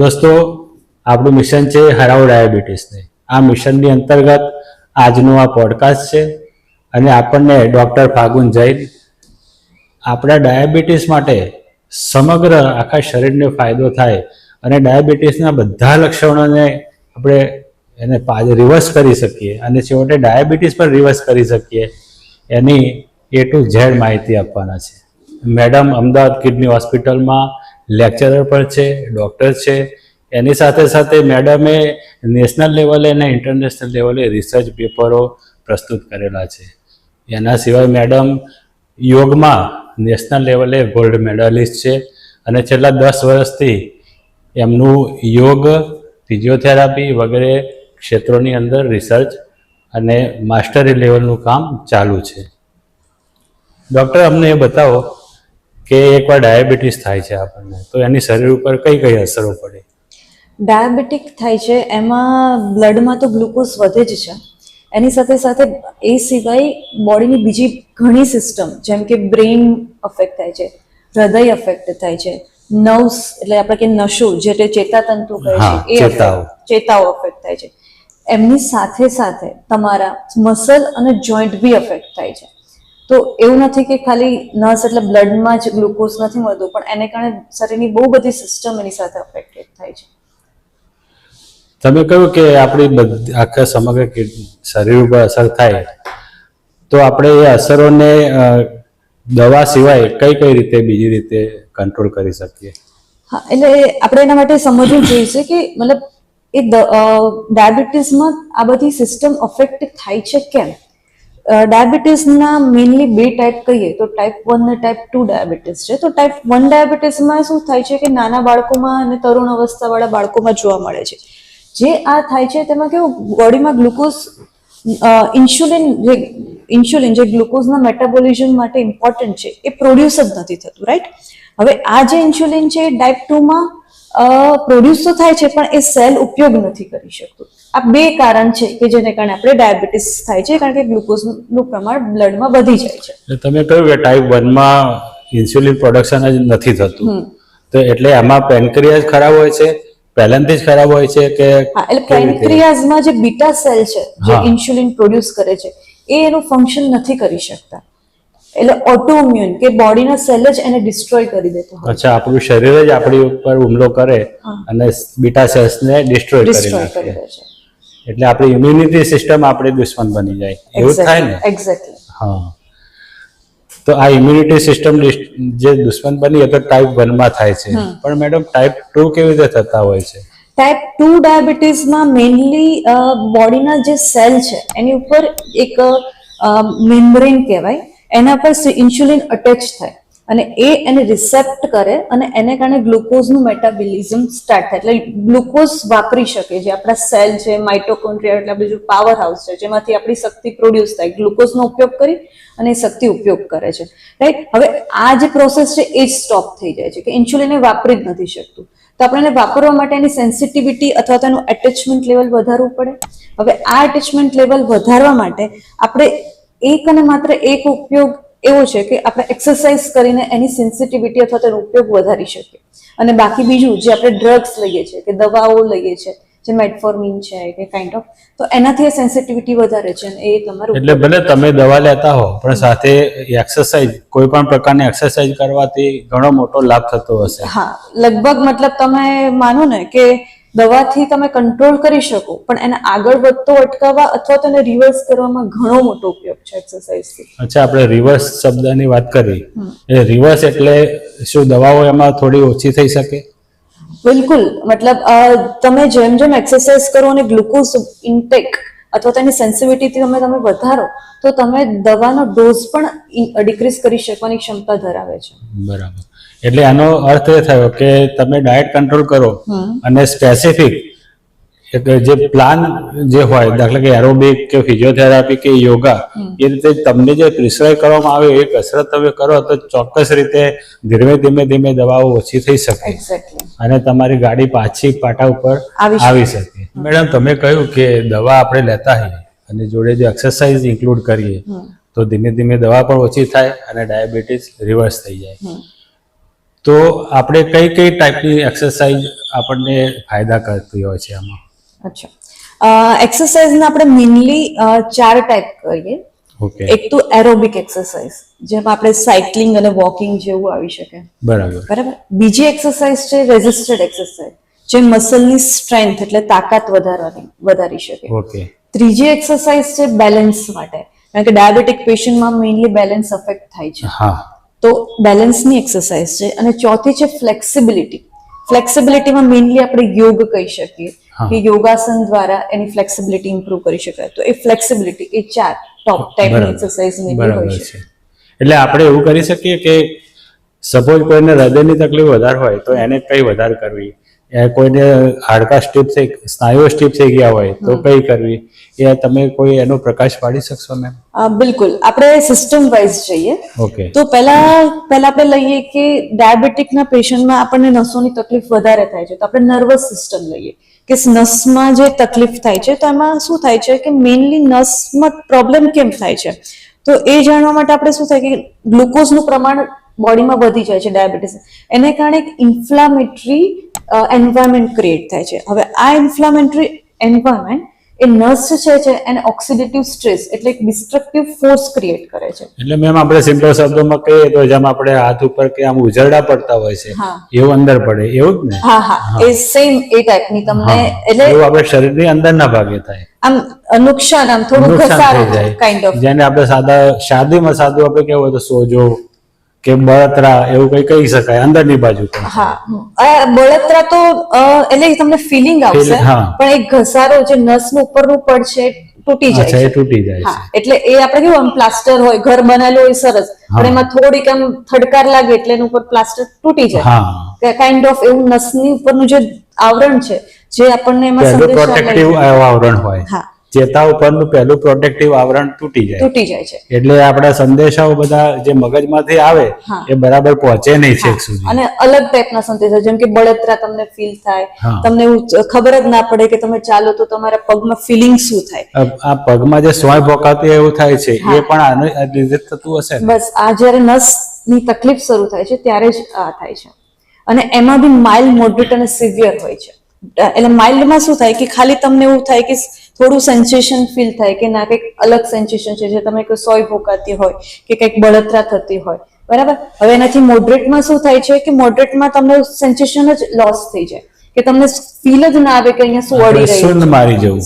દોસ્તો, આપણું મિશન છે હરાવો ડાયાબિટીસને. આ મિશનની અંતર્ગત આજનો આ પોડકાસ્ટ છે અને આપણને ડૉક્ટર ફાગુન જૈન આપણા ડાયાબિટીસ માટે સમગ્ર આખા શરીરને ફાયદો થાય અને ડાયાબિટીસના બધા લક્ષણોને આપણે એને રિવર્સ કરી શકીએ અને છેવટે ડાયાબિટીસ પર રિવર્સ કરી શકીએ એની A to Z માહિતી આપવાના છે. મેડમ અમદાવાદ કિડની હોસ્પિટલમાં લેક્ચરર પણ છે, ડૉક્ટર છે. એની સાથે સાથે મેડમે નેશનલ લેવલે અને ઇન્ટરનેશનલ લેવલે રિસર્ચ પેપરો પ્રસ્તુત કરેલા છે. એના સિવાય મેડમ યોગમાં નેશનલ લેવલે ગોલ્ડ મેડલિસ્ટ છે અને છેલ્લા 10 વર્ષથી એમનું યોગ, ફિઝિયોથેરાપી વગેરે ક્ષેત્રોની અંદર રિસર્ચ અને માસ્ટરી લેવલનું કામ ચાલુ છે. ડૉક્ટર, અમને એ બતાવો કે એકવાર ડાયાબિટીસ થાય છે આપણને તો એની શરીર ઉપર કઈ કઈ અસરો પડે? ડાયાબિટીક થાય છે એમાં બ્લડમાં તો ગ્લુકોઝ વધે જ છે. એની સાથે સાથે એ સિવાય બોડીની બીજી ઘણી સિસ્ટમ જેમ કે બ્રેઇન અફેક્ટ થાય છે, હૃદય અફેક્ટ થાય છે, નર્વ્સ એટલે આપણે કે નસો જે ચેતાતંતુ કહે છે એ ચેતાઓ અફેક્ટ થાય છે. એમની સાથે સાથે તમારા મસલ અને જોઈન્ટ બી અફેક્ટ થાય છે. તો એવું નથી કે ખાલી નસ એટલે બ્લડમાં જ ગ્લુકોઝ નથી મળતું, પણ એને કારણે શરીરની બહુ બધી સિસ્ટમ એની સાથે અફેક્ટેડ થાય છે. તમે કહ્યું કે આપણી આખા સમગ્ર શરીર ઉપર અસર થાય તો આપણે એ અસરોને દવા સિવાય કઈ કઈ રીતે બીજી રીતે કંટ્રોલ કરી શકીએ? હા, એટલે આપણે એના માટે સમજવું જોઈએ કે મતલબ એ ડાયાબિટીસમાં આ બધી સિસ્ટમ અફેક્ટ થાય છે કેમ? ડાયાબિટીસના મેઇનલી બે ટાઈપ કહીએ તો ટાઈપ 1 અને ટાઈપ 2 ડાયાબિટીસ છે. તો ટાઈપ 1 ડાયાબિટીસમાં શું થાય છે કે નાના બાળકોમાં અને તરુણ અવસ્થાવાળા બાળકોમાં જોવા મળે છે. જે આ થાય છે તેમાં કેવું બોડીમાં ગ્લુકોઝ ઇન્સ્યુલિન જે ગ્લુકોઝના મેટાબોલિઝમ માટે ઇમ્પોર્ટન્ટ છે એ પ્રોડ્યુસ જ નથી થતું, રાઈટ? હવે આ જે ઇન્સ્યુલિન છે એ ટાઈપ 2માં પ્રોડ્યુસ તો થાય છે પણ એ સેલ ઉપયોગ નથી કરી શકતું. આ બે કારણ છે કે જેને કારણે આપણે ડાયાબિટીસ થાય છે, કારણ કે ગ્લુકોઝનું પ્રમાણ બ્લડમાં વધી જાય છે. તમે કહ્યું કે ટાઈપ 1માં ઇન્સ્યુલિન પ્રોડક્શન જ નથી થતું, તો એટલે આમાં પેનક્રિયાસ ખરાબ હોય છે, પહેલાથી જ ખરાબ હોય છે કે? હા, એટલે પેનક્રિયાઝમાં જે બીટા સેલ છે જે ઇન્સ્યુલિન પ્રોડ્યુસ કરે છે એ એનું ફંક્શન નથી કરી શકતા. એટલે ઓટોઇમ્યુન કે બોડીના સેલ જ એને ડિસ્ટ્રોય કરી દેતો હોય. અચ્છા, આપણું શરીર જ આપણી ઉપર હુમલો કરે અને બીટા સેલ્સને ડિસ્ટ્રોય કરી નાખે. એટલે આપણી ઇમ્યુનિટી સિસ્ટમ આપણી દુશ્મન બની જાય, એવું થાય ને? એક્ઝેક્ટલી. હા, તો આ ઇમ્યુનિટી સિસ્ટમ જે દુશ્મન બની એ તો ટાઈપ 1માં થાય છે, પણ મેડમ ટાઈપ 2 કેવી રીતે થતા હોય છે? ટાઈપ 2 ડાયાબિટીસમાં મેઇનલી બોડીના જે સેલ છે એની ઉપર એક મેમ્બ્રેન કહેવાય, એના પર ઇન્સ્યુલિન અટેચ થાય અને એને રિસેપ્ટ કરે અને એને કારણે ગ્લુકોઝનું મેટાબોલિઝમ સ્ટાર્ટ થાય. એટલે ગ્લુકોઝ વાપરી શકે જે આપણા સેલ છે, માઇટોકોન્ડ્રિયા એટલે બીજું પાવર હાઉસ છે જેમાંથી આપણી શક્તિ પ્રોડ્યુસ થાય. ગ્લુકોઝનો ઉપયોગ કરી અને એ શક્તિ ઉપયોગ કરે છે, રાઈટ? હવે આ જે પ્રોસેસ છે એ જ સ્ટોપ થઈ જાય છે કે ઇન્સ્યુલિન એ વાપરી જ નથી શકતું. તો આપણે એને વાપરવા માટે એની સેન્સિટિવિટી અથવા તો એનું એટેચમેન્ટ લેવલ વધારવું પડે. હવે આ એટેચમેન્ટ લેવલ વધારવા માટે આપણે એક અને માત્ર એક ઉપયોગ એવો છે કે આપણે એક્સરસાઇઝ કરીને એની સેન્સિટિવિટી અથવા તેનો ઉપયોગ વધારી શકીએ. અને બાકી બીજું જે આપણે ડ્રગ્સ લઈએ છીએ કે દવાઓ લઈએ છીએ જે મેટફોર્મિન છે કે કાઇન્ડ ઓફ, તો એનાથી સેન્સિટિવિટી વધારે છે અને એ તમારું. એટલે ભલે તમે દવા લેતા હો પણ સાથે એક્સરસાઇઝ, કોઈ પણ પ્રકારની એક્સરસાઇઝ કરવાથી ઘણો મોટો લાભ થતો હશે. હા, લગભગ મતલબ તમે માનો ને કે દવાથી તમે કંટ્રોલ કરી શકો પણ એને આગળ વધતો અટકાવવા અથવા તો એને રિવર્સ કરવામાં ઘણો મોટો ઉપયોગ છે એક્સરસાઇઝથી. અચ્છા, આપણે રિવર્સ શબ્દની વાત કરી, એ રિવર્સ એટલે શું દવાઓ એમાં થોડી ઓછી થઈ શકે? બિલકુલ, મતલબ તમે જેમ જેમ એક્સરસાઇઝ કરો અને ગ્લુકોઝ ઇન્ટેક અથવા તેની સેન્સિટિવિટી તમે વધારો તો તમે દવાનો ડોઝ પણ ડિક્રીઝ કરી શકવાની ક્ષમતા ધરાવે છે. બરાબર, એટલે આનો અર્થ એ થયો કે તમે ડાયટ કંટ્રોલ કરો અને સ્પેસિફિક જે પ્લાન જે હોય, દાખલા કે એરોબિક કે ફિઝિયોથેરાપી કે યોગા, એ રીતે તમને જે પ્રિસ્ક્રાઇબ કરવામાં આવે એ કસરત તમે કરો તો ચોક્કસ રીતે ધીમે ધીમે દવાઓ ઓછી થઈ શકે અને તમારી ગાડી પાછી પાટા ઉપર આવી શકે. મેડમ, તમે કહ્યું કે દવા આપણે લેતા હોઈએ અને જોડે જો એક્સરસાઇઝ ઇન્ક્લુડ કરીએ તો ધીમે ધીમે દવા પણ ઓછી થાય અને ડાયાબિટીસ રિવર્સ થઈ જાય. તો આપણે કઈ કઈ ટાઈપની એક્સરસાઇઝ આપણને ફાયદા કરતી હોય છે આમાં. અચ્છા, એક્સરસાઇઝને આપણે મેઇનલી 4 ટાઈપ કરીએ. ઓકે, એક તો એરોબિક એક્સરસાઇઝ, જેમાં આપણે સાયકલિંગ અને વોકિંગ જેવું આવી શકે, બરાબર. બરાબર. બીજી એક્સરસાઇઝ છે રેઝિસ્ટેડ એક્સરસાઇઝ, જે મસલની સ્ટ્રેન્થ એટલે તાકાત વધારી શકે. ઓકે, ત્રીજી એક્સરસાઇઝ છે બેલેન્સ માટે, કારણ કે ડાયાબિટીક પેશન્ટમાં મેઇનલી બેલેન્સ અફેક્ટ થાય છે, હા, તો બેલેન્સની એક્સરસાઇઝ છે. અને ચોથી છે ફ્લેક્સિબિલિટી. ફ્લેક્સિબિલિટીમાં મેઇનલી આપણે યોગ કહી શકીએ હા. કે યોગાસન દ્વારા એની ફ્લેક્સિબિલિટી ઇમ્પ્રૂવ કરી શકાય. તો એ ફ્લેક્સિબિલિટી એ 4 ટોપ ટાઈપની એક્સરસાઇઝ મેઇનલી બરાબર હોય છે. છે. એટલે આપણે એવું કરી શકીએ કે સપોઝ કોઈને હૃદયની તકલીફ વધારે હોય તો એને કઈ વધારે કરવી, કોઈને હાડકા સ્ટીફ થઈ, સ્નાયુઓ સ્ટીફ થઈ ગયા હોય તો કઈ કરવી, એ તમે કોઈ એનો પ્રકાશ પાડી શકશો મેમ? બિલકુલ, આપણે સિસ્ટમ વાઇઝ જઈએ. ઓકે, તો પહેલા આપણે લઈએ કે ડાયાબિટીકના પેશન્ટમાં આપણને નસોની તકલીફ વધારે થાય છે, તો આપણે નર્વસ સિસ્ટમ લઈએ કે નસમાં જે તકલીફ થાય છે, તો એમાં શું થાય છે કે મેઇનલી નસમાં પ્રોબ્લેમ કેમ થાય છે, તો એ જાણવા માટે આપણે શું થાય કે ગ્લુકોઝનું પ્રમાણ બોડીમાં વધી જાય છે ડાયાબિટીસ, એને કારણે એક ઇન્ફ્લામેટરી એન્વાયરમેન્ટ ક્રિએટ થાય છે. હવે આ ઇન્ફ્લામેટરી એન્વાયરમેન્ટ એ નસ છે એને ઓક્સિડેટિવ સ્ટ્રેસ એટલે એક ડિસ્ટ્રક્ટિવ ફોર્સ ક્રિએટ કરે છે. એટલે મેમ આપણે સિમ્પલ શબ્દોમાં કહીએ તો જેમ આપણે હાથ ઉપર કે આમ ઉજરડા પડતા હોય છે હા. એવું અંદર પડે, એવું જ ને? હા, એ સેમ એ ટાઈપની તમને, એટલે એવું આપણે શરીરની અંદરના ભાગે થાય, આમ નુકસાન, આમ થોડું નુકસાન ઘસારો થઈ જાય, કાઇન્ડ ઓફ. જેને આપણે શાદીમાં સાદું આપણે કેવું હોય તો સોજો કે બળતરા એવું કઈ કહી શકાય અંદરની બાજુ તો. હા, બળતરા તો એટલે તમને ફિલિંગ આવશે, હા. પણ એક ઘસારો જે નસનું ઉપરનું પડ છે તૂટી જાય અચ્છા, છે. એ તૂટી જાય હા, છે. એટલે એ આપણે કેવું આમ પ્લાસ્ટર હોય, ઘર બનાવેલું હોય સરસ, પણ એમાં થોડીક આમ થડકાર લાગે એટલે એનું ઉપર પ્લાસ્ટર તૂટી જાય. હા, કાઇન્ડ ઓફ એવું નસની ઉપરનું જે આવરણ છે, જે આપણને એમાં પહેલું સંદેશા પ્રોટેક્ટિવ આવરણ હોય, હા, ચેતા ઉપરનું પહેલું પ્રોટેક્ટિવ આવરણ તૂટી જાય, તૂટી જાય છે. એટલે આપણા સંદેશાઓ બધા જે મગજમાંથી આવે હા. એ બરાબર પહોંચે નહીં છેક સુધી. અને અલગ ટાઈપના સંદેશા, જેમ કે બળતરા તમને ફીલ થાય, હા. તમને એવું ખબર જ ના પડે કે તમે ચાલો તો તમારા પગમાં ફિલિંગ શું થાય. આ પગમાં જે સોય ભોકાતી એવું થાય છે હા. એ પણ આને લીધે જ થતું હશે ને? બસ આ જ્યારે નસની તકલીફ શરૂ થાય છે ત્યારે જ આ થાય છે. અને એમાં બી માઇલ્ડ, મોડરેટ અને સિવિયર હોય છે. એટલે માઇલ્ડમાં શું થાય કે ખાલી તમને એવું થાય કે થોડું સેન્સેશન ફીલ થાય કે ના કંઈક અલગ સેન્સેશન છે, જે તમે કોઈ સોય ભોકાતી હોય કે કંઈક બળતરા થતી હોય, બરાબર. હવે એનાથી મોડરેટમાં શું થાય છે કે મોડરેટમાં તમને સેન્સેશન જ લોસ થઈ જાય, કે તમને ફીલ જ ના આવે કે અહીંયા શું અડી રહ્યું શૂન્ય છે. મારી જવું,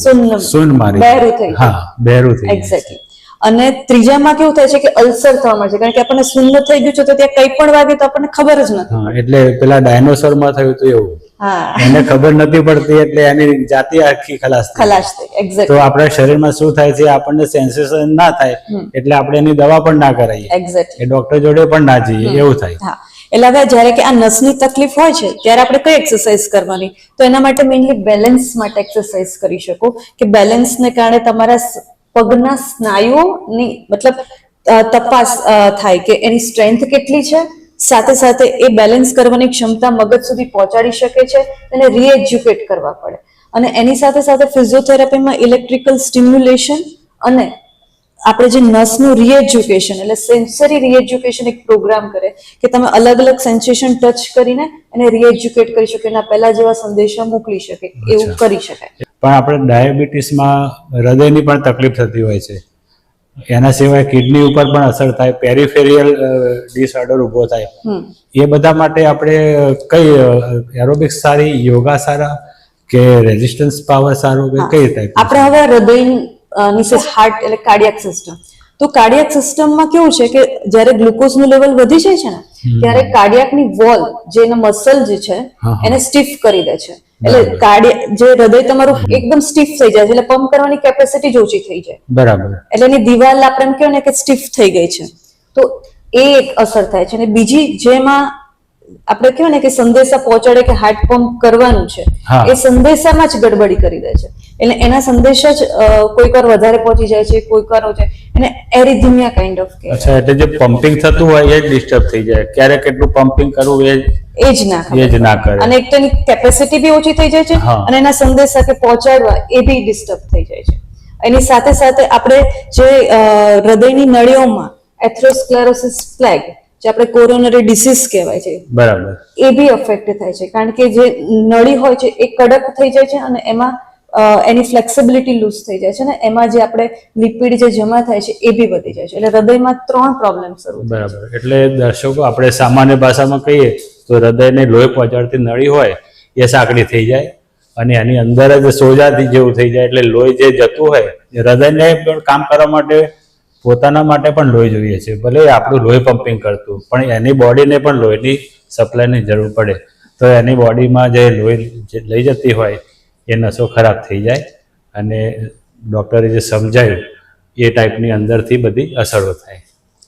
શૂન્ય મારી બહેરું થઈ જાય. હા, બહેરું થઈ જાય. એક્ઝેક્ટલી. અને ત્રીજામાં કેવું થાય છે કે અલ્સર થવા મળે છે, કારણ કે આપણને શૂન્ય થઈ ગયું છે તો ત્યાં કંઈ પણ વાગે તો આપણને ખબર જ નથી. હા, એટલે પેલા ડાયનોસોરમાં થયું હતું એવું, હા, એને ખબર નથી પડતી એટલે એની જાતિ આખી ખલાસ થઈ. ખલાસ થઈ. તો એક્ઝેક્ટલી, આપણા શરીરમાં શું થાય છે આપણને સેન્સેશન ના થાય એટલે આપણે એની દવા પણ ના કરાવીએ, એક્ઝેક્ટલી. એ ડોક્ટર જોડે પણ ના જઈએ, એવું થાય. હા, એટલે હવે જ્યારે કે આ નસની તકલીફ હોય છે ત્યારે આપણે કઈ એક્સરસાઇઝ કરવાની, તો એના માટે મેઇનલી બેલેન્સ માટે એક્સરસાઇઝ કરી શકો, કે બેલેન્સને કારણે તમારા પગના સ્નાયુઓની મતલબ તપાસ થાય કે એની સ્ટ્રેન્થ કેટલી છે, સાથે સાથે એ બેલેન્સ કરવાની ક્ષમતા મગજ સુધી પહોંચાડી શકે છે, એને રીએજ્યુકેટ કરવા પડે. અને એની સાથે સાથે ફિઝિયોથેરાપીમાં ઇલેક્ટ્રિકલ સ્ટિમ્યુલેશન અને આપણે જે નસનું રીએજ્યુકેશન એટલે સેન્સરી રીએજ્યુકેશન એક પ્રોગ્રામ કરે કે તમે અલગ અલગ સેન્સેશન ટચ કરીને એને રીએજ્યુકેટ કરી શકો, એના પહેલા જેવા સંદેશા મોકલી શકે, એવું કરી શકાય. પણ આપણે ડાયાબિટીસમાં હૃદયની પણ તકલીફ થતી હોય છે, એના સિવાય કિડની ઉપર પણ અસર થાય, પેરિફેરિયલ ડિસઓર્ડર ઊભો થાય, એ બધા માટે આપણે કઈ એરોબિક્સ સારી, યોગા સારા કે રેઝિસ્ટન્સ પાવર સારું કે કઈ ટાઈપ? આપણે હવે હૃદયની હાર્ટ એટલે કાર્ડિયાક સિસ્ટમ, તો કાર્ડિયાક સિસ્ટમમાં કેવું છે કે જ્યારે ગ્લુકોઝનું લેવલ વધી જાય છે ને ત્યારે કાર્ડિયાકની વોલ જે એના મસલ જે છે એને સ્ટીફ કરી દે છે, એટલે જે હૃદય તમારું એકદમ સ્ટીફ થઈ જાય છે, એટલે પંપ કરવાની કેપેસિટી જ ઓછી થઈ જાય, બરાબર. એટલે એની દિવાલ આપણે એમ કહેવાય ને કે સ્ટીફ થઈ ગઈ છે, તો એ એક અસર થાય છે. અને બીજી જેમાં આપણે કહેવાય ને કે સંદેશા પહોંચાડે કે હાર્ટ પંપ કરવાનું છે, એ સંદેશામાં જ ગડબડી કરી દે છે, એટલે એના સંદેશા જ કોઈક વાર વધારે પહોંચી જાય છે, કોઈક વાર ઓછા, એને એરિથમિયા કાઇન્ડ ઓફ કહેવાય. અચ્છા, એટલે જે પમ્પિંગ થતું હોય એ જ ડિસ્ટર્બ થઈ જાય, ક્યારે કેટલું પમ્પિંગ કરવું એ જ ના કરે, અને એક તો એની કેપેસિટી બી ઓછી થઈ જાય છે, અને એના સંદેશા કે પહોંચાડવા એ બી ડિસ્ટર્બ થઈ જાય છે. એની સાથે સાથે આપણે જે હૃદયની નળીઓમાં એથેરોસ્ક્લેરોસિસ પ્લેગ જે આપણે કોરોનરી ડિસીઝ કહેવાય છે બરાબર. એ બી અફેક્ટ થાય છે, કારણ કે જે નળી હોય છે એ કડક થઈ જાય છે અને એમાં એની ફ્લેક્સિબિલિટી લૂઝ થઈ જાય છે ને એમાં જે આપણે લિપિડ જે જમા થાય છે એ બી વધી જાય છે. એટલે હૃદયમાં 3 પ્રોબ્લેમ શરૂ થાય છે. બરાબર. એટલે દર્શકો, આપણે સામાન્ય ભાષામાં કહીએ તો હૃદયને લોહી પહોંચાડતી નળી હોય એ સાંકડી થઈ જાય અને એની અંદર જ સોજાથી જેવું થઈ જાય. એટલે લોહી જે જતું હોય, હૃદયને પણ કામ કરવા માટે પોતાના માટે પણ લોહી જોઈએ છે. ભલે આપણું લોહી પમ્પિંગ કરતું, પણ એની બોડીને પણ લોહીની સપ્લાયની જરૂર પડે. તો એની બોડીમાં જે લોહી લઈ જતી હોય એ નસો ખરાબ થઈ જાય અને ડૉક્ટરે જે સમજાયું એ ટાઈપની અંદરથી બધી અસરો થાય.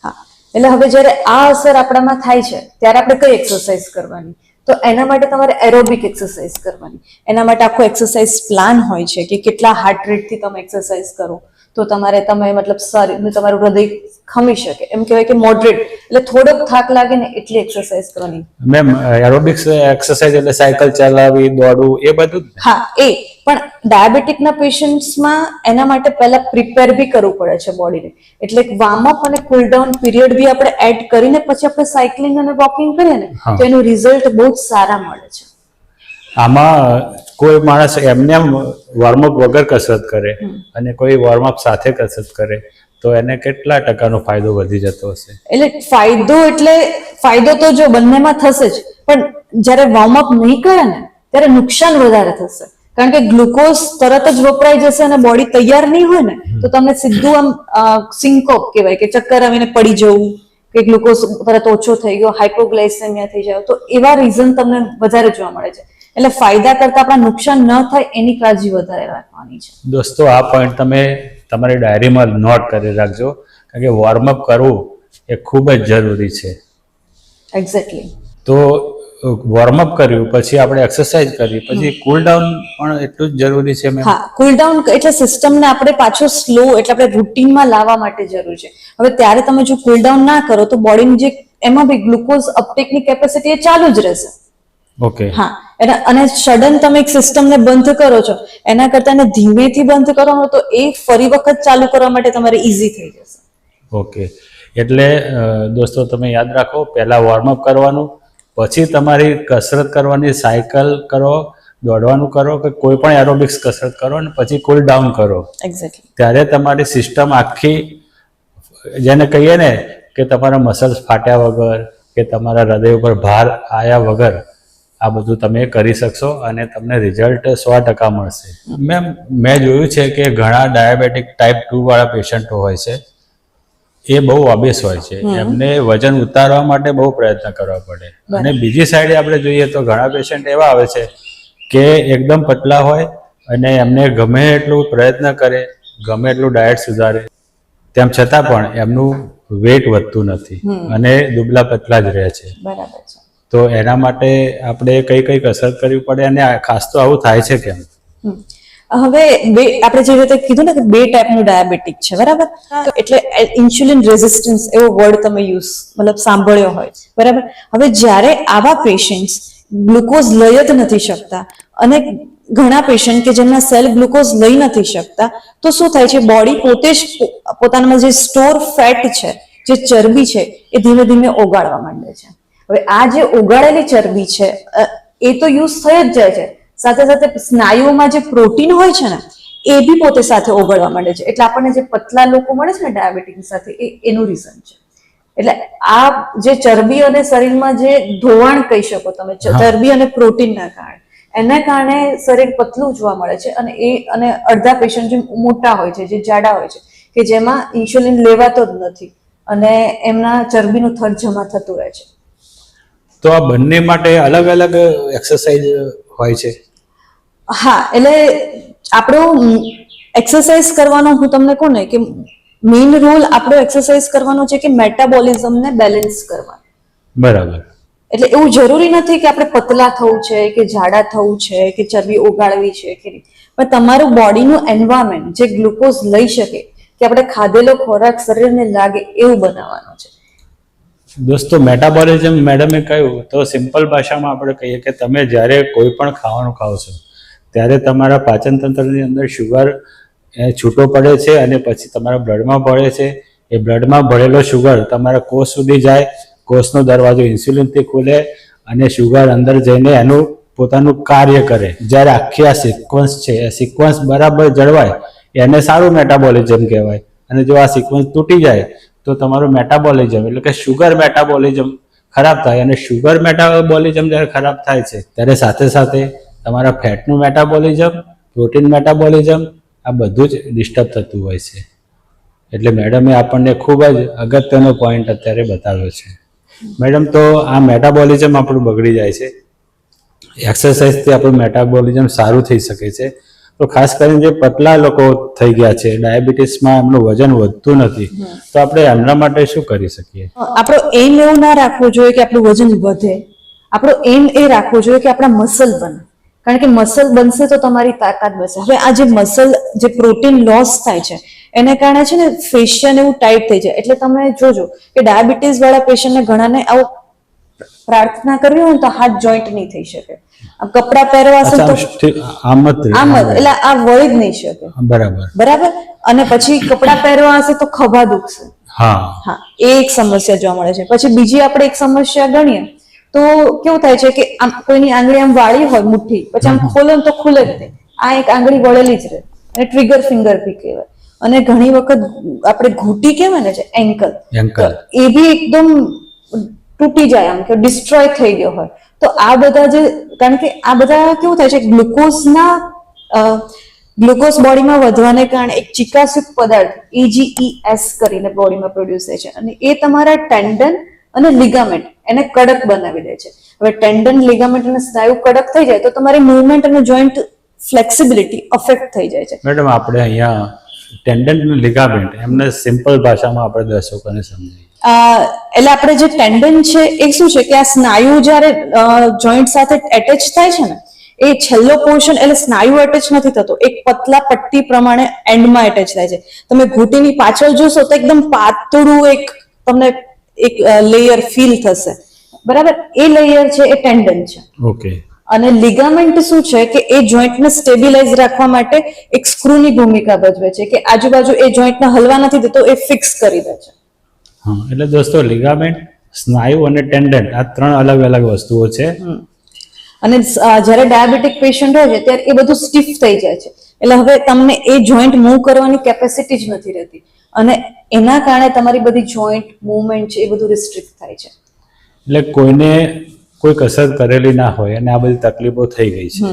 હા, એટલે હવે જ્યારે આ અસર આપણામાં થાય છે ત્યારે આપણે કઈ એક્સરસાઇઝ કરવાની? તો એના માટે તમારે એરોબિક એક્સરસાઇઝ કરવાની. એના માટે આખો એક્સરસાઇઝ પ્લાન હોય છે કે કેટલા હાર્ટ રેટથી તમે એક્સરસાઇઝ કરો તો તમે મતલબ તમારું હૃદય ખમી શકે. એમ કહેવાય કે મોડરેટ, એટલે થોડોક થાક લાગે ને એટલી એક્સરસાઇઝ કરવાની. મેમ, એરોબિક્સ એક્સરસાઇઝ એટલે સાયકલ ચલાવવી, દોડવું, એ બધું? હા, એ પણ ડાયાબિટીકના પેશન્ટ્સમાં એના માટે પહેલા પ્રિપેર બી કરવું પડે છે બોડીને. એટલે વોર્મઅપ અને કુલ ડાઉન પીરિયડ બી આપણે એડ કરીને પછી આપણે સાયકલિંગ અને વોકિંગ કરીએ ને હા. તો એનું રિઝલ્ટ બહુ જ સારા મળે છે. આમાં કોઈ માણસ એમને વોર્મઅપ વગર કસરત કરે અને કોઈ વોર્મઅપ સાથે કસરત કરે તો એને કેટલા ટકાનો ફાયદો વધી જતો હશે? એટલે ફાયદો તો જો બંનેમાં થશે જ, પણ જ્યારે વોર્મઅપ નહીં કરે ને ત્યારે નુકસાન વધારે થશે. કારણ કે ગ્લુકોઝ તરત જ વપરાઈ જશે અને બોડી તૈયાર નહીં હોય ને તો તમને સીધું આમ સિન્કોપ કહેવાય કે ચક્કર આવીને પડી જવું, કે ગ્લુકોઝ તરત ઓછો થઈ ગયો, હાઇપોગ્લાયસેમિયા થઈ જાય, તો એવા રીઝન તમને વધારે જોવા મળે છે. એટલે ફાયદા કરતા આપણા નુકસાન ન થાય એની કાળજી વધારે રાખવાની છે. દોસ્તો, આ પોઈન્ટ તમે તમારી ડાયરીમાં નોટ કરી રાખજો, કારણ કે વોર્મઅપ કરવું એ ખૂબ જ જરૂરી છે. એક્ઝેક્ટલી. તો વોર્મઅપ કર્યું પછી આપણે એક્સરસાઇઝ કરી પછી કુલ ડાઉન પણ એટલું જ જરૂરી છે મેમ? હા, કુલ ડાઉન એટલે સિસ્ટમને આપણે પાછો સ્લો, એટલે આપણે રૂટીનમાં લાવવા માટે જરૂર છે. હવે ત્યારે તમે જો કુલ ડાઉન ના કરો તો બોડીની જે એમાં બી ગ્લુકોઝ અપટેકની કેપેસિટી એ ચાલુ જ રહેશે. ઓકે. હા, અને સડન તમે એક સિસ્ટમને બંધ કરો છો એના કરતા એને ધીમેથી બંધ કરો તો એ ફરી વખત ચાલુ કરવા માટે તમારે ઈઝી થઈ જશે. ઓકે. એટલે દોસ્તો, તમે યાદ રાખો, પહેલાં વોર્મઅપ કરવાનું, પછી તમારી કસરત કરવાની, સાયકલ કરો, દોડવાનું કરો કે કોઈ પણ એરોબિક્સ કસરત કરો અને પછી કુલ ડાઉન કરો. એક્ઝેક્ટલી. ત્યારે તમારી સિસ્ટમ આખી, જેને કહીએ ને કે તમારા મસલ્સ ફાટ્યા વગર કે તમારા હૃદય ઉપર ભાર આવ્યા વગર આ બધું તમે કરી શકશો અને તમને રિઝલ્ટ 100% મળશે. મેં જોયું છે કે ઘણા ડાયાબિટીક ટાઈપ 2 વાળા પેશન્ટો હોય છે, એ બહુ ઓબેસ હોય છે. એમને વજન ઉતારવા માટે બહુ પ્રયત્ન કરવા પડે. અને બીજી સાઈડે આપણે જોઈએ તો ઘણા પેશન્ટ એવા આવે છે કે એકદમ પતલા હોય અને એમને ગમે એટલું પ્રયત્ન કરે, ગમે એટલું ડાયટ સુધારે, તેમ છતાં પણ એમનું વેટ વધતું નથી અને દુબળા પતલા જ રહે છે. બરાબર છે. તો એના માટે આપણે કઈ કસરત કરવી પડે અને ખાસ તો આવું થાય છે કેમ? હવે આપણે જે રીતે કીધું ને કે 2 ટાઈપનું ડાયાબિટીક છે, બરાબર? એટલે ઇન્સ્યુલિન રેઝિસ્ટન્સ એવો વર્ડ તમે મતલબ સાંભળ્યો હોય, બરાબર? હવે જ્યારે આવા પેશન્ટ્સ ગ્લુકોઝ લઈ જ નથી શકતા અને ઘણા પેશન્ટ કે જેમના સેલ ગ્લુકોઝ લઈ નથી શકતા, તો શું થાય છે, બોડી પોતે જ પોતાનામાં જે સ્ટોર ફેટ છે, જે ચરબી છે, એ ધીમે ધીમે ઓગાળવા માંડે છે. હવે આ જે ઓગાળેલી ચરબી છે એ તો યુઝ થઈ જ જાય છે, સાથે સાથે સ્નાયુઓમાં જે પ્રોટીન હોય છે ને એ બી પોતે સાથે ઓગળવા માંડે છે. એટલે આપણને જે પતલા લોકો મળે છે ને ડાયાબિટીસ સાથે, એનું રીઝન છે. એટલે આ જે ચરબી અને શરીરમાં જે ધોવાણ કહી શકો તમે, ચરબી અને પ્રોટીનના કારણે, એના કારણે શરીર પતલું જોવા મળે છે. અને અડધા પેશન્ટ જે મોટા હોય છે, જે જાડા હોય છે, કે જેમાં ઇન્સ્યુલિન લેવાતો જ નથી અને એમના ચરબીનું થર જમા થતું રહે છે. તો આ બંને માટે અલગ અલગ એક્સરસાઇઝ હોય છે? હા, એટલે આપણો એક્સરસાઇઝ કરવાનો, હું તમને કહું ને કે મેઇન રોલ આપણો એક્સરસાઇઝ કરવાનો છે કે મેટાબોલિઝમને બેલેન્સ કરવાનો. બરાબર. એટલે એવું જરૂરી નથી કે આપણે પતલા થવું છે કે જાડા થવું છે કે ચરબી ઓગાળવી છે કે નહીં, પણ તમારું બોડીનું એન્વાયરમેન્ટ જે ગ્લુકોઝ લઈ શકે, કે આપણે ખાધેલો ખોરાક શરીરને લાગે એવું બનાવવાનો છે. દોસ્તો, મેટાબોલિઝમ મેડમે કહ્યું તો સિમ્પલ ભાષામાં આપણે કહીએ કે તમે જ્યારે કોઈ પણ ખાવાનું ખાઓ છો ત્યારે તમારા પાચન તંત્રની અંદર શુગર છૂટો પડે છે અને પછી તમારા બ્લડમાં ભળે છે. એ બ્લડમાં ભળેલો શુગર તમારા કોષ સુધી જાય કોષનો દરવાજો ઇન્સ્યુલિનથી ખુલે અને શુગર અંદર જઈને એનું પોતાનું કાર્ય કરે. જ્યારે આખી આ સિક્વન્સ છે એ સિક્વન્સ બરાબર જળવાય એને સારું મેટાબોલિઝમ કહેવાય. અને જો આ સિક્વન્સ તૂટી જાય તો તમારું મેટાબોલિઝમ એટલે કે શુગર મેટાબોલિઝમ ખરાબ થાય. અને શુગર મેટાબોલિઝમ જ્યારે ખરાબ થાય છે ત્યારે સાથે સાથે તમારા ફેટનું મેટાબોલિઝમ, પ્રોટીન મેટાબોલિઝમ આ બધું જ ડિસ્ટર્બ થતું હોય છે. એટલે મેડમે આપણને ખૂબ જ અગત્યનો પોઈન્ટ અત્યારે બતાવ્યો છે. મેડમ, તો આ મેટાબોલિઝમ આપણું બગડી જાય છે, એક્સરસાઇઝથી આપણું મેટાબોલિઝમ સારું થઈ શકે છે. તો ખાસ કરીને જે પતલા લોકો થઈ ગયા છે, ડાયાબિટીસમાં એમનું વજન વધતું નથી, તો આપણે એમના માટે શું કરી શકીએ? આપણો એમ એવું ના રાખવો જોઈએ કે આપણું વજન વધે. આપણો એમ એ રાખવો જોઈએ કે આપણા મસલ બને. કારણ કે મસલ બનશે તો તમારી તાકાત બનશે. હવે આ જે મસલ, જે પ્રોટીન લોસ થાય છે એને કારણે છે ને ફેશિયન એવું ટાઈટ થઈ જાય. એટલે તમે જોજો કે ડાયાબિટીસ વાળા પેશન્ટને ઘણાને આવું પ્રાર્થના કરવી હોય ને તો હાથ જોઈન્ટ નહીં થઈ શકે. આમ કપડા પહેરવા હશે તો આમ જ એટલે આ વળી જ નહીં શકે. બરાબર. અને પછી કપડા પહેરવા હશે તો ખભા દુખશે. હા, એ એક સમસ્યા જોવા મળે છે. પછી બીજી આપણે એક સમસ્યા ગણીએ તો કેવું થાય છે કે આમ કોઈની આંગળી આમ વાળી હોય મુઠ્ઠી, પછી આમ ખોલો ને તો ખુલે જ નહીં. આ એક આંગળી વળેલી જ રહે અને ટ્રિગર ફિંગર બી કહેવાય. અને ઘણી વખત આપણે ઘૂંટી કહેવાય ને છે એન્કલ, એ બી એકદમ તૂટી જાય, આમ કે ડિસ્ટ્રોય થઈ ગયો હોય. તો આ બધા જે, કારણ કે આ બધા કેવું થાય છે, ગ્લુકોઝ બોડીમાં વધવાને કારણે એક ચિકાસયુક્ત પદાર્થ EGES કરીને બોડીમાં પ્રોડ્યુસ થાય છે અને એ તમારા ટેન્ડન અને લિગામેન્ટ એને કડક બનાવી દે છે. હવે ટેન્ડન, લિગામેન્ટ અને સ્નાયુ કડક થઈ જાય તો તમારી મૂવમેન્ટ અને જોઈન્ટ ફ્લેક્સિબિલિટી અફેક્ટ થઈ જાય છે. મેડમ, આપણે અહીંયા ટેન્ડન અને લિગામેન્ટ એમને સિમ્પલ ભાષામાં આપણે દર્શકોને સમજાવીએ. એટલે આપણે જે ટેન્ડન છે એ શું છે કે આ સ્નાયુ જ્યારે જોઈન્ટ સાથે એટેચ થાય છે ને, એ છેલ્લો પોર્શન એટલે સ્નાયુ એટેચ નથી થતો, એક પતલા પટ્ટી પ્રમાણે એન્ડમાં એટેચ થાય છે. તમે ઘૂંટીની પાછળ જોશો તો એકદમ પાતળું એક તમને એક લેયર ફીલ થશે. બરાબર. એ લેયર છે એ ટેન્ડન છે. ઓકે. અને લિગામેન્ટ શું છે કે એ જોઈન્ટને સ્ટેબિલાઇઝ રાખવા માટે એક સ્ક્રૂની ભૂમિકા ભજવે છે કે આજુબાજુ એ જોઈન્ટને હલવા નથી દેતો, એ ફિક્સ કરી દે છે. હા, એટલે દોસ્તો લિગામેન્ટ, સ્નાયુ અને ટેન્ડન આ ત્રણ અલગ અલગ વસ્તુઓ છે. અને જ્યારે ડાયાબિટીક પેશન્ટ હોય છે ત્યારે એ બધું સ્ટીફ થઈ જાય છે. એટલે હવે તમને એ જોઈન્ટ મૂવ કરવાની કેપેસિટી જ નથી રહેતી અને એના કારણે તમારી બધી જોઈન્ટ મૂવમેન્ટ છે એ બધું રિસ્ટ્રિક્ટ થાય છે. એટલે કોઈને કોઈ કસરત કરેલી ના હોય અને આ બધી તકલીફો થઈ ગઈ છે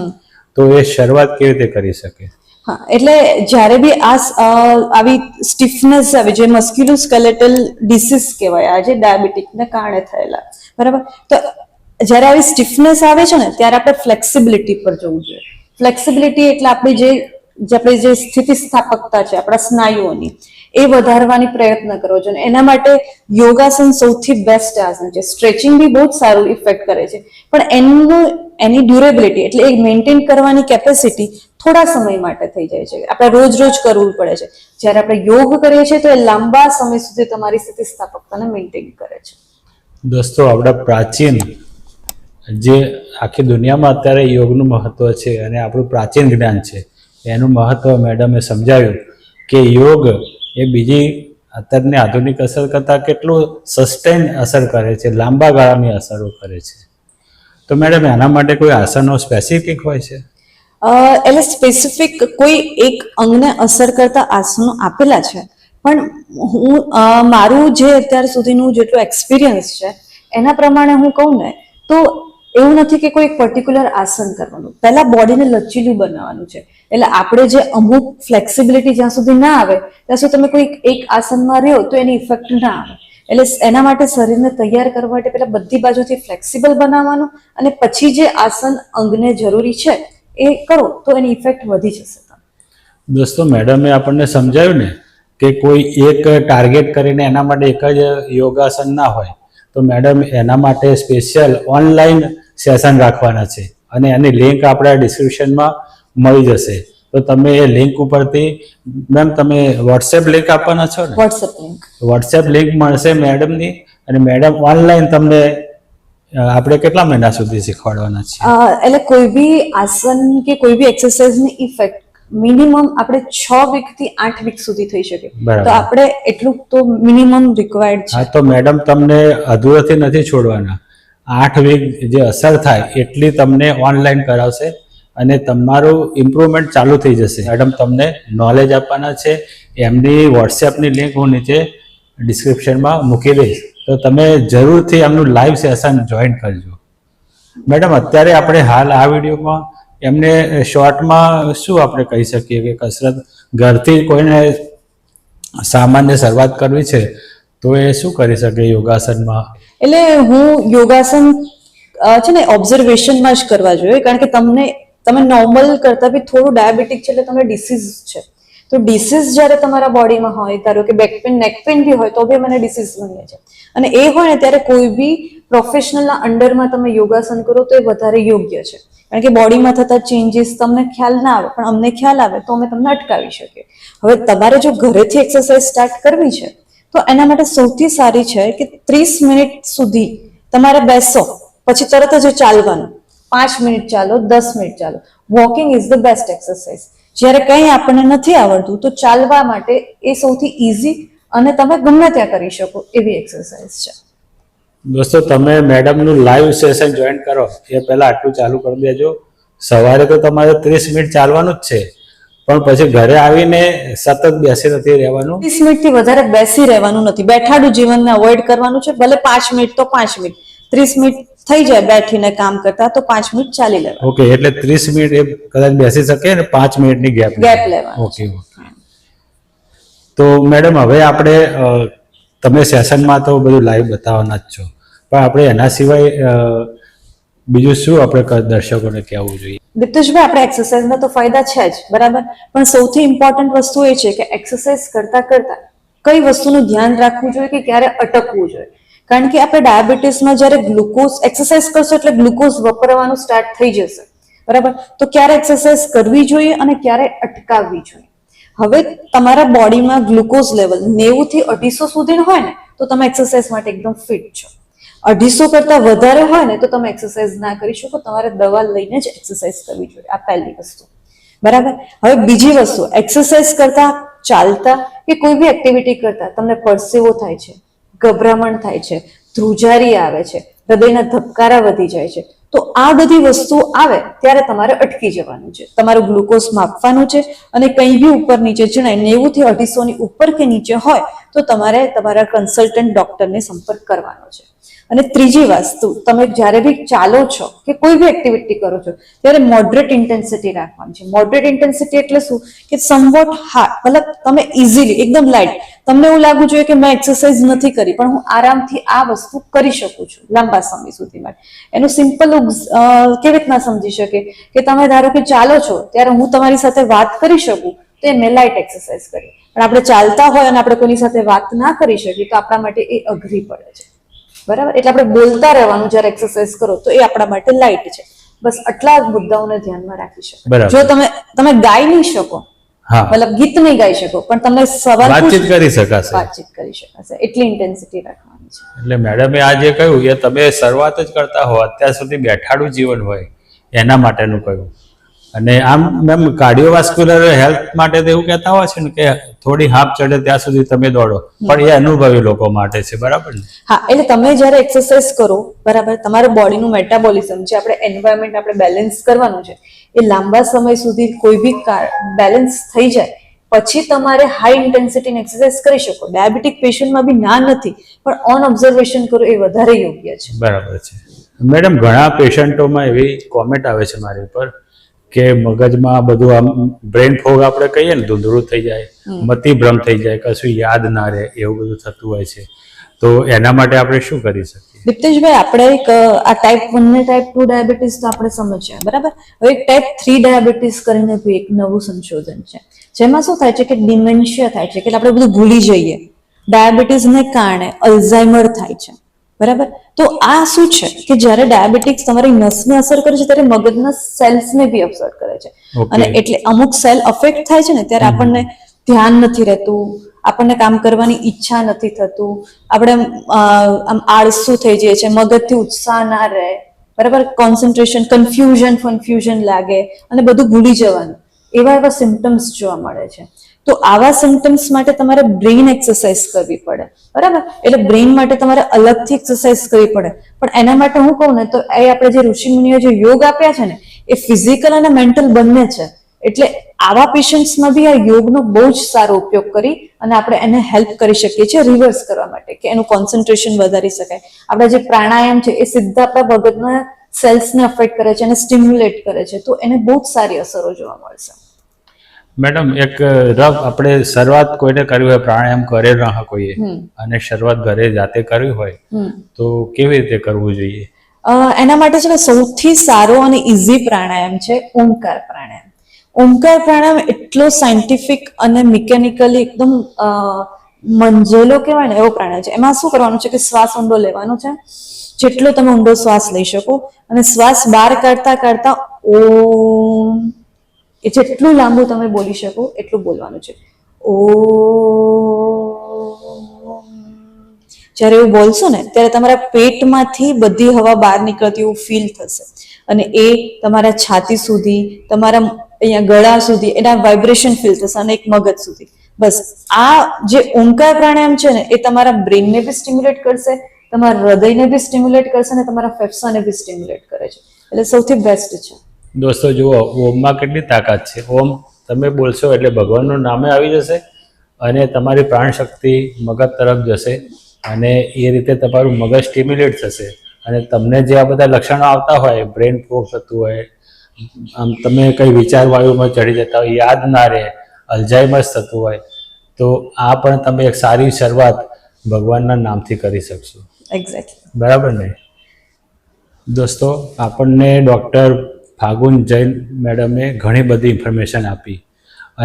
તો એ શરૂઆત કેવી રીતે કરી શકે? હા, એટલે જ્યારે બી આવી સ્ટીફનેસ આવે, જે મસ્ક્યુલોસ્કેલેટલ ડિસીઝ કહેવાય, આ જે ડાયાબિટીકને કારણે થયેલા, બરાબર. તો જ્યારે આવી સ્ટીફનેસ આવે છે ને ત્યારે આપણે ફ્લેક્સિબિલિટી પર જવું જોઈએ. ફ્લેક્સિબિલિટી એટલે આપણી જે સ્થિતિસ્થાપકતા છે આપણા સ્નાયુઓની, એ વધારવાની પ્રયત્ન કરવો જોઈએ. એના માટે યોગાસન સૌથી બેસ્ટ આસન છે. સ્ટ્રેચિંગ બી બહુ જ સારું ઇફેક્ટ કરે છે, પણ એની ડ્યુરેબિલિટી એટલે એ મેન્ટેન કરવાની કેપેસિટી થોડા સમય માટે થઈ જાય છે. આપણે રોજ કરવું પડે છે. જ્યારે આપણે યોગ કરીએ છીએ તો એ લાંબા સમય સુધી તમારી સ્થિતિસ્થાપકતાને મેન્ટેન કરે છે. દોસ્તો, આપણા પ્રાચીન જે આખી દુનિયામાં અત્યારે યોગનું મહત્વ છે અને આપણું પ્રાચીન જ્ઞાન છે એનું મહત્વ મેડમે સમજાવ્યું કે યોગ એ બીજી અત્યારની આધુનિક અસર કરતાં કેટલું સસ્ટેન અસર કરે છે, લાંબા ગાળાની અસરો કરે છે. તો મેડમ, એના માટે કોઈ આસનો સ્પેસિફિક હોય છે? એટલે સ્પેસિફિક કોઈ એક અંગને અસર કરતા આસનો આપેલા છે, પણ હું મારું જે અત્યાર સુધીનું જેટલું એક્સપિરિયન્સ છે એના પ્રમાણે હું કહું ને તો એવું નથી કે કોઈ પર્ટિક્યુલર આસન કરવાનું. પહેલા બોડીને લચીલું બનાવવાનું છે. એટલે આપણે જે અમુક ફ્લેક્સિબિલિટી જ્યાં સુધી ના આવે ત્યાં સુધી તમે કોઈ એક આસનમાં રહ્યો તો એની ઇફેક્ટ ના આવે. એટલે એના માટે શરીરને તૈયાર કરવા માટે પહેલા બધી બાજુથી ફ્લેક્સિબલ બનાવવાનું અને પછી જે આસન અંગને જરૂરી છે એ કરો તો એની ઇફેક્ટ વધી જશે. દોસ્તો, મેડમે આપણને સમજાવ્યું ને કે કોઈ એક ટાર્ગેટ કરીને એના માટે એક જ યોગાસન ના હોય, તો મેડમ એના માટે સ્પેશિયલ ઓનલાઈન સેશન રાખવાના છે અને એની લિંક આપણા ડિસ્ક્રિપ્શનમાં મળી જશે. તો તમે એ લિંક ઉપરથી, મેમ તમે વોટ્સએપ લિંક આપવાના છો ને? વોટ્સએપ લિંક મળશે મેડમની અને મેડમ ઓનલાઈન તમને આપણે કેટલા મહિના સુધી શીખવાડવાના છે? એટલે કોઈ બી આસન કે કોઈ બી એક્સરસાઇઝની ઇફેક્ટ મિનિમમ આપણે 6 વીકથી 8 વીક સુધી થઈ શકે. બરાબર. તો આપણે એટલું તો મિનિમમ રિક્વાયર્ડ છે. હા, તો મેડમ તમને અધૂરાથી નથી છોડવાના. 8 વીક જે અસર થાય એટલી તમને ઓનલાઈન કરાવશે અને તમારું ઇમ્પ્રુવમેન્ટ ચાલુ થઈ જશે. મેડમ તમને નોલેજ આપવાના છે. એમની વોટ્સએપની લિંક હું નીચે ડિસ્ક્રિપ્શનમાં મૂકી દઈશ, તો તમે જરૂરથી એમનું લાઈવ સેશન જોઈન કરજો. મેડમ, અત્યારે આપણે હાલ આ વિડીયોમાં એમને શોર્ટમાં શું આપણે કહી શકીએ કે કસરત ઘરથી કોઈને સામાન્ય શરૂઆત કરવી છે તો એ શું કરી શકે યોગાસનમાં? એટલે હું યોગાસન છે ને ઓબ્ઝર્વેશનમાં જ કરવા જોઈએ, કારણ કે તમે નોર્મલ કરતા બી થોડું ડાયાબિટીક છે એટલે તમને ડિસીઝ છે. તો ડિસીઝ જ્યારે તમારા બોડીમાં હોય, ધારો કે બેક પેન નેક પેન બી હોય તો બી મને ડિસીઝ બને છે, અને એ હોય ને ત્યારે કોઈ બી પ્રોફેશનલના અંડરમાં તમે યોગાસન કરો તો એ વધારે યોગ્ય છે. કારણ કે બોડીમાં થતા ચેન્જીસ તમને ખ્યાલ ના આવે, પણ અમને ખ્યાલ આવે તો અમે તમને અટકાવી શકીએ. હવે તમારે જો ઘરેથી એક્સરસાઇઝ સ્ટાર્ટ કરવી છે તો એના માટે સૌથી સારી છે કે 30 મિનિટ સુધી તમારે બેસો, પછી તરત જ ચાલવાનું. 5 મિનિટ ચાલો, 10 મિનિટ ચાલો. Walking is the best exercise. જ્યારે કંઈ આપણને નથી આવડતું તો ચાલવા માટે એ સૌથી ઇઝી અને તમે ગમે ત્યાં કરી શકો એવી એક્સરસાઇઝ છે. દોસ્તો, તમે મેડમનું લાઈવ સેશન જોઈન કરો એ પહેલાં આટલું ચાલુ કરી દેજો. સવારે તો તમારે 30 મિનિટ ચાલવાનું જ છે, પણ પછી ઘરે આવીને સતત બેસી નથી રહેવાનું. 30 મિનિટથી વધારે બેસી રહેવાનું નથી. બેઠાડું જીવનને અવોઇડ કરવાનું છે. ભલે 5 મિનિટ તો 5 મિનિટ, 30 મિનિટ થઈ જાય બેઠીને કામ કરતા તો 5 મિનિટ ચાલી લેવાનું. ઓકે, એટલે 30 મિનિટ એ કદાચ બેસી શકે ને 5 મિનિટની ગેપ લેવાનું. ઓકે. તો મેડમ, હવે આપણે તમે સેશનમાં તો બધું લાઈવ બતાવવાના જ છો, પણ આપણે એના સિવાય બીજું શું આપણે દર્શકોને કહેવું જોઈએ? દિપ્તેશભાઈ, આપણે એક્સરસાઇઝના તો ફાયદા છે જ, બરાબર, પણ સૌથી ઇમ્પોર્ટન્ટ વસ્તુ એ છે કે એક્સરસાઇઝ કરતા કઈ વસ્તુનું ધ્યાન રાખવું જોઈએ કે ક્યારે અટકવું જોઈએ. કારણ કે આપણે ડાયાબિટીસમાં જ્યારે ગ્લુકોઝ એક્સરસાઇઝ કરશો એટલે ગ્લુકોઝ વપરાવાનું સ્ટાર્ટ થઈ જશે, બરાબર. તો ક્યારે એક્સરસાઇઝ કરવી જોઈએ અને ક્યારે અટકાવવી જોઈએ. હવે તમારા બોડીમાં ગ્લુકોઝ લેવલ 90 થી 250 સુધીનું હોય ને તો તમે એક્સરસાઇઝ માટે એકદમ ફિટ છો. 250 કરતા વધારે હોય ને તો તમે એક્સરસાઇઝ ના કરી શકો. તમારે દવા લઈને જ એક્સરસાઇઝ કરવી જોઈએ. આ પહેલી વસ્તુ, બરાબર. હવે બીજી વસ્તુ, એક્સરસાઇઝ કરતા, ચાલતા કે કોઈ બી એક્ટિવિટી કરતા તમને પરસેવો થાય છે, ગભરામણ થાય છે, ધ્રુજારી આવે છે, હૃદયના ધબકારા વધી જાય છે, તો આ બધી વસ્તુ આવે ત્યારે તમારે અટકી જવાનું છે. તમારું ગ્લુકોઝ માપવાનું છે અને કંઈ બી ઉપર નીચે જણાય 90 થી 250 ની ઉપર કે નીચે હોય તો તમારે તમારા કન્સલ્ટન્ટ ડોક્ટરને સંપર્ક કરવાનો છે. અને ત્રીજી વસ્તુ, તમે જ્યારે બી ચાલો છો કે કોઈ બી એક્ટિવિટી કરો છો ત્યારે મોડરેટ ઇન્ટેન્સિટી રાખવાની છે. મોડરેટ ઇન્ટેન્સિટી એટલે શું કે સમવોટ હાર્ડ, મતલબ તમે ઇઝીલી, એકદમ લાઇટ, તમને એવું લાગવું જોઈએ કે મેં એક્સરસાઇઝ નથી કરી પણ હું આરામથી આ વસ્તુ કરી શકું છું લાંબા સમય સુધી માટે. એનું સિમ્પલ કેવી રીતના સમજી શકે કે તમે ધારો કે ચાલો છો ત્યારે હું તમારી સાથે વાત કરી શકું તો એ મેં લાઇટ એક્સરસાઇઝ કરી, પણ આપણે ચાલતા હોય અને આપણે કોઈની સાથે વાત ના કરી શકીએ તો આપણા માટે એ અઘરી પડે છે, બરાબર. એટલે આપણે બોલતા રહેવાનું જ્યારે એક્સરસાઇઝ કરો તો એ આપણા માટે લાઇટ છે. બસ આટલા મુદ્દાઓને ધ્યાનમાં રાખી શકો. જો તમે ગાઈ નહીં શકો, મતલબ ગીત નહીં ગાઈ શકો, પણ તમને સવાલ વાતચીત કરી શકાશે, એટલી ઇન્ટેન્સિટી રાખવાની છે. એટલે મેડમે આ જે કહ્યું એ તમે શરૂઆત જ કરતા હો, અત્યાર સુધી બેઠાડું જીવન હોય એના માટેનું કહ્યું. અને આમ મેમ કાર્ડિયોવાસ્ક્યુલર હેલ્થ માટે તો એવું કહેતા હોય છે ને કે થોડી હાફ ચડે ત્યાં સુધી તમે દોડો, પણ એ અનુભવી લોકો માટે છે, બરાબર ને? હા, એટલે તમે જ્યારે એક્સરસાઇઝ કરો, બરાબર, તમારા બોડીનું મેટાબોલિઝમ જે આપણે એન્વાયરમેન્ટ આપણે બેલેન્સ કરવાનું છે એ લાંબા સમય સુધી કોઈ બી બેલેન્સ થઈ જાય પછી તમારે હાઈ ઇન્ટેન્સિટીની એક્સરસાઇઝ કરી શકો. ડાયાબિટીક પેશન્ટમાં બી ના નથી, પણ ઓન ઓબ્ઝર્વેશન કરો એ વધારે યોગ્ય છે. બરાબર છે. મેડમ, ઘણા પેશન્ટોમાં એવી કોમેન્ટ આવે છે મારી ઉપર કે મગજમાં બધું આમ બ્રેન ફોગ આપણે કહીએ ને, ધૂંધળું થઈ જાય, મતિભ્રમ થઈ જાય, કશું યાદ ના રહે, એવું બધું થતું હોય છે. તો એના માટે આપણે શું કરી શકીએ? દિપ્તેશભાઈ, આપણે એક આ ટાઈપ 1 ને ટાઈપ 2 ડાયાબિટીસ તો આપણે સમજ્યા, બરાબર. હવે એક ટાઈપ 3 ડાયાબિટીસ કરીને બી એક નવું સંશોધન છે જેમાં શું થાય છે કે ડિમેન્શિયા થાય છે, કે આપણે બધું ભૂલી જઈએ. ડાયાબિટીસને કારણે અલ્ઝાઇમર થાય છે, બરાબર. તો આ શું છે કે જ્યારે ડાયાબિટીસ તમારી નસને અસર કરે છે ત્યારે મગજના સેલ્સને બી અસર કરે છે, અને એટલે અમુક સેલ અફેક્ટ થાય છે ને ત્યારે આપણને ધ્યાન નથી રહેતું, આપણને કામ કરવાની ઈચ્છા નથી થતું, આપણે આમ આળસુ થઈ જઈએ છે, મગજથી ઉત્સાહ ના રહે, બરાબર, કોન્સન્ટ્રેશન, કન્ફ્યુઝન લાગે અને બધું ભૂલી જવાનું. એવા એવા સિમ્ટમ્સ જોવા મળે છે. તો આવા સિમ્ટમ્સ માટે તમારે બ્રેઇન એક્સરસાઇઝ કરવી પડે, બરાબર? એટલે બ્રેઇન માટે તમારે અલગથી એક્સરસાઇઝ કરવી પડે. પણ એના માટે હું કહું ને તો એ આપણે જે ઋષિમુનિઓ જે યોગ આપ્યા છે ને એ ફિઝિકલ અને મેન્ટલ બંને છે. એટલે આવા પેશન્ટ્સમાં બી આ યોગનો બહુ જ સારો ઉપયોગ કરી અને આપણે એને હેલ્પ કરી શકીએ છીએ રિવર્સ કરવા માટે, કે એનું કોન્સન્ટ્રેશન વધારી શકાય. આપણા જે પ્રાણાયામ છે એ સીધા આપણા મગજના સેલ્સને અફેક્ટ કરે છે અને સ્ટિમ્યુલેટ કરે છે, તો એને બહુ જ સારી અસરો જોવા મળશે. મેડમ, એક રફ આપણે શરૂઆત કોઈને કરવી હોય, પ્રાણાયામ કરે ન હોય કોઈએ, અને શરૂઆત ઘરે જાતે કરવી હોય તો કેવી રીતે કરવું જોઈએ? એના માટે છે ને સૌથી સારો અને ઇઝી પ્રાણાયામ છે ઓમકાર પ્રાણાયામ. ઓમકાર પ્રાણાયામ એટલો સાયન્ટિફિક અને મિકેનિકલી એકદમ મંજેલો કહેવાય ને એવો પ્રાણાયામ છે. એમાં શું કરવાનું છે કે શ્વાસ ઊંડો લેવાનો છે, જેટલો તમે ઊંડો શ્વાસ લઈ શકો, અને શ્વાસ બહાર કાઢતા કાઢતા ઓમ, એ જેટલું લાંબુ તમે બોલી શકો એટલું બોલવાનું છે. ઓમ. જ્યારે એવું બોલશો ને ત્યારે તમારા પેટમાંથી બધી હવા બહાર નીકળતી એવું ફીલ થશે, અને એ તમારા છાતી સુધી, તમારા અહીંયા ગળા સુધી એના વાઇબ્રેશન ફીલ થશે, અને એક મગજ સુધી. બસ આ જે ઓમકાર પ્રાણાયામ છે ને એ તમારા બ્રેનને બી સ્ટિમ્યુલેટ કરશે, તમારા હૃદયને બી સ્ટિમ્યુલેટ કરશે, અને તમારા ફેફસાને બી સ્ટિમ્યુલેટ કરે છે. એટલે સૌથી બેસ્ટ છે. દોસ્તો જુઓ, ઓમમાં કેટલી તાકાત છે. ઓમ તમે બોલશો એટલે ભગવાનનું નામે આવી જશે, અને તમારી પ્રાણ શક્તિ મગજ તરફ જશે, અને એ રીતે તમારું મગજ સ્ટિમ્યુલેટ થશે. અને તમને જે આ બધા લક્ષણો આવતા હોય, બ્રેન ફોગ થતું હોય, આમ તમે કંઈ વિચારવાયુમાં ચડી જતા હોય, યાદ ના રહે, અલ્ઝાઇમર્સ થતું હોય, તો આ પણ તમે એક સારી શરૂઆત ભગવાનના નામથી કરી શકશો. એક્ઝેક્ટલી. બરાબર ને? દોસ્તો, આપણને ડૉક્ટર ફાગુન જૈન મેડમે ઘણી બધી ઇન્ફોર્મેશન આપી,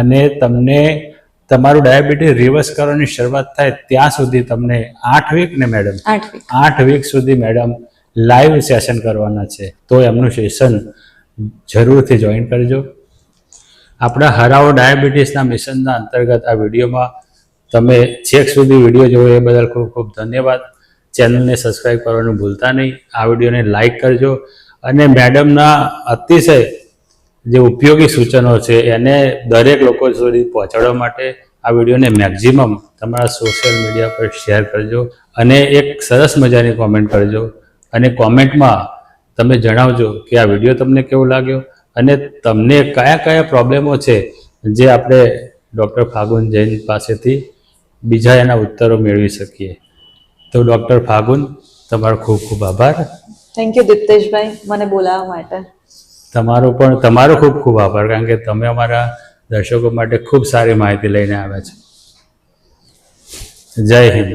અને તમને તમારું ડાયાબિટીસ રિવર્સ કરવાની શરૂઆત થાય ત્યાં સુધી તમને 8 વીક ને મેડમ 8 વીક સુધી મેડમ લાઈવ સેશન કરવાના છે. તો એમનું સેશન જરૂરથી જોઈન કરજો. આપણા હરાવો ડાયાબિટીસના મિશનના અંતર્ગત આ વિડીયોમાં તમે છેક સુધી વિડીયો જોયો એ બદલ ખૂબ ખૂબ ધન્યવાદ. ચેનલને સબસ્ક્રાઈબ કરવાનું ભૂલતા નહીં. આ વિડીયોને લાઈક કરજો, અને મેડમના અતિશય જે ઉપયોગી સૂચનો છે એને દરેક લોકો સુધી પહોંચાડવા માટે આ વિડીયોને મેક્ઝિમમ તમારા સોશિયલ મીડિયા પર શેર કરજો, અને એક સરસ મજાની કોમેન્ટ કરજો, અને કોમેન્ટમાં તમે જણાવજો કે આ વિડીયો તમને કેવો લાગ્યો, અને તમને કયા કયા પ્રોબ્લેમો છે જે આપણે ડૉક્ટર ફાગુન જૈન પાસેથી બીજા એના ઉત્તરો મેળવી શકીએ. તો ડૉક્ટર ફાગુન, તમારો ખૂબ ખૂબ આભાર. થેન્ક યુ દીપ્તેશભાઈ, મને બોલાવવા માટે. તમારો ખૂબ ખૂબ આભાર, કારણ કે તમે અમારા દર્શકો માટે ખૂબ સારી માહિતી લઈને આવ્યા છો. જય હિન્દ.